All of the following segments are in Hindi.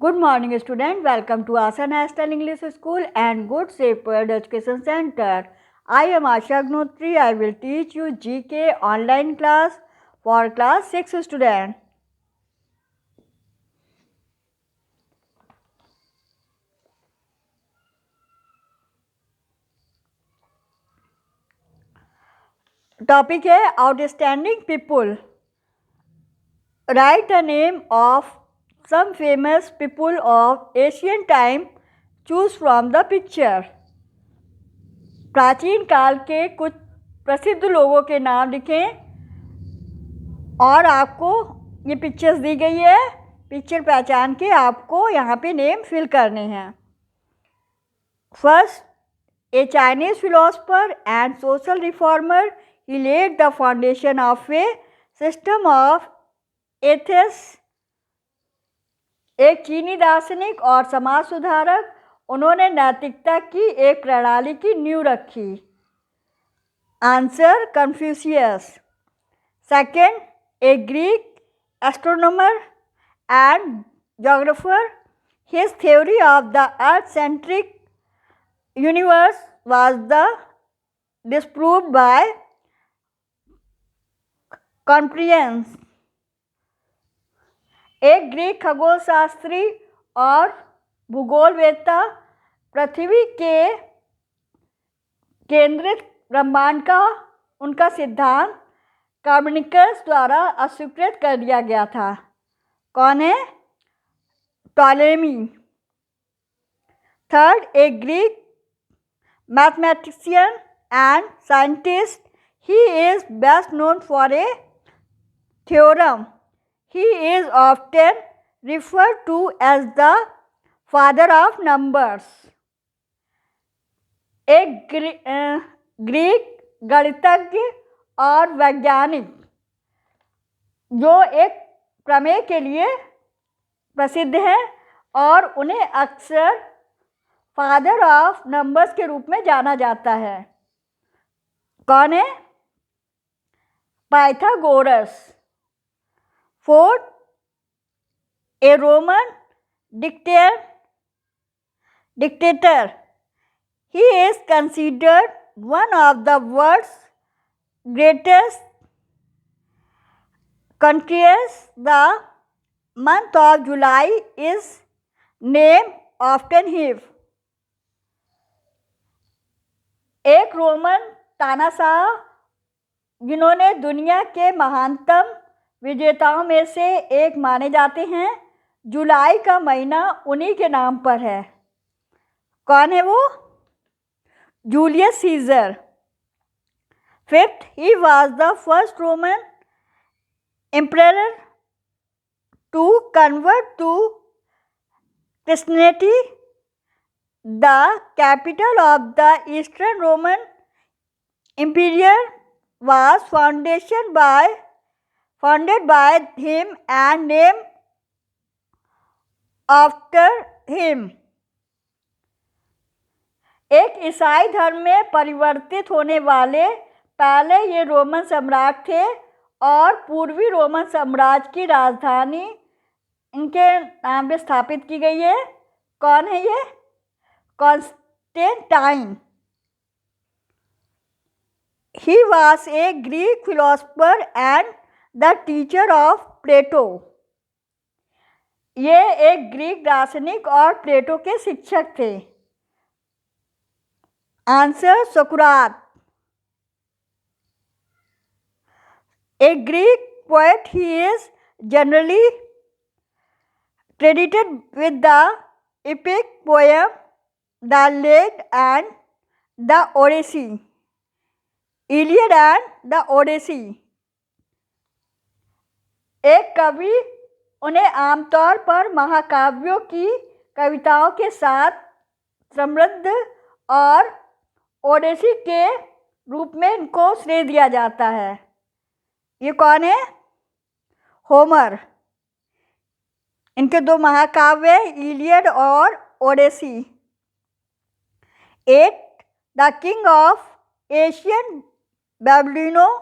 Good morning, student. Welcome to Asa National English School and Good Shepherd Education Center. I am Asha Gnotri. I will teach you GK online class for class 6 student. Topic है outstanding people. Write the name of some famous people of ancient time. Choose from the picture. प्राचीन काल के कुछ प्रसिद्ध लोगों के नाम लिखें और आपको ये पिक्चर्स दी गई है। पिक्चर पहचान के आपको यहाँ पे नेम फिल करने हैं। First, a Chinese philosopher and social reformer, he laid the foundation of a system of ethics. एक चीनी दार्शनिक और समाज सुधारक, उन्होंने नैतिकता की एक प्रणाली की नींव रखी। Answer, Confucius. Second, a Greek astronomer and geographer. His theory of the Earth-centric universe was disproved by Copernicus. एक ग्रीक खगोलशास्त्री और भूगोलवेत्ता, पृथ्वी के केंद्रित ब्रह्मांड का उनका सिद्धांत कोपर्निकस द्वारा अस्वीकृत कर दिया गया था। कौन है? Ptolemy. Third, a Greek mathematician and scientist, he is best known for a theorem. He is often referred to as the father of numbers. एक ग्रीक गणितज्ञ और वैज्ञानिक जो एक प्रमेय के लिए प्रसिद्ध है और उन्हें अक्सर फादर ऑफ नंबर्स के रूप में जाना जाता है। कौन है? Pythagoras. Fourth, a Roman dictator, he is considered one of the world's greatest countries. The month of July is named after him. एक रोमन तानाशाह जिन्होंने दुनिया के महानतम विजेताओं में से एक माने जाते हैं, जुलाई का महीना उन्हीं के नाम पर है। कौन है वो? Julius Caesar. Fifth, he was the first Roman emperor to convert to Christianity. The capital of the Eastern Roman Empire was founded by him and named after him. एक ईसाई धर्म में परिवर्तित होने वाले पहले ये रोमन सम्राट थे और पूर्वी रोमन साम्राज्य की राजधानी इनके नाम पे स्थापित की गई है। कौन है ये? Constantine. He was a Greek philosopher and the teacher of Plato. ये एक ग्रीक दार्शनिक और प्लेटो के शिक्षक थे। Answer, Socrates. A Greek poet, he is generally credited with the epic poem The Iliad and the Odyssey. Iliad and the Odyssey. एक कवि उन्हें आमतौर पर महाकाव्यों की कविताओं के साथ समृद्ध और ओडेसी के रूप में इनको श्रेय दिया जाता है। ये कौन है? होमर। इनके दो महाकाव्य इलियड और Odyssey. Eight, the king of Asian Babylon,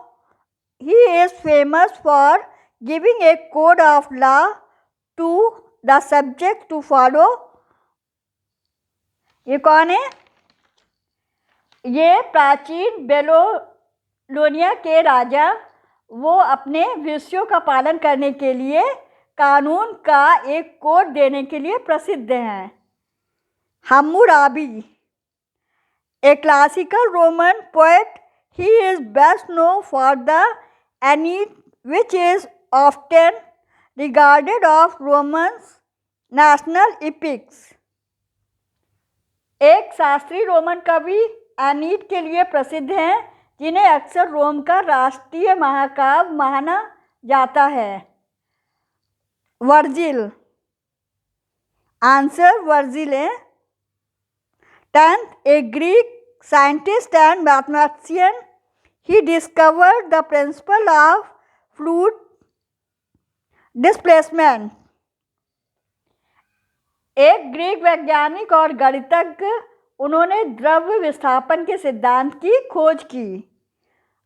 he is famous for giving a code of law to the subject to follow. ये कौन है? ये प्राचीन बेबीलोनिया के राजा, वो अपने विषयों का पालन करने के लिए कानून का एक कोड देने के लिए प्रसिद्ध हैं। Hammurabi, a classical Roman poet, he is best known for the Aeneid, which is often regarded of Romans national epics। एक शास्त्रीय रोमन कवि एनीड के लिए प्रसिद्ध हैं, जिन्हें अक्सर रोम का राष्ट्रीय महाकाव्य माना जाता है। वर्जिल, आंसर वर्जिल है। 10th, a Greek scientist and mathematician, he discovered the principle of fluid displacement। एक ग्रीक वैज्ञानिक और गणितज्ञ, उन्होंने द्रव विस्थापन के सिद्धांत की खोज की।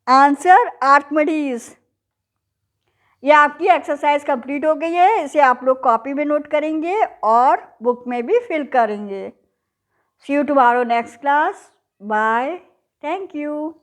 Answer Archimedes. ये आपकी एक्सरसाइज कंप्लीट हो गई है। इसे आप लोग कॉपी में नोट करेंगे और बुक में भी फिल करेंगे। See you tomorrow next class. Bye. Thank you.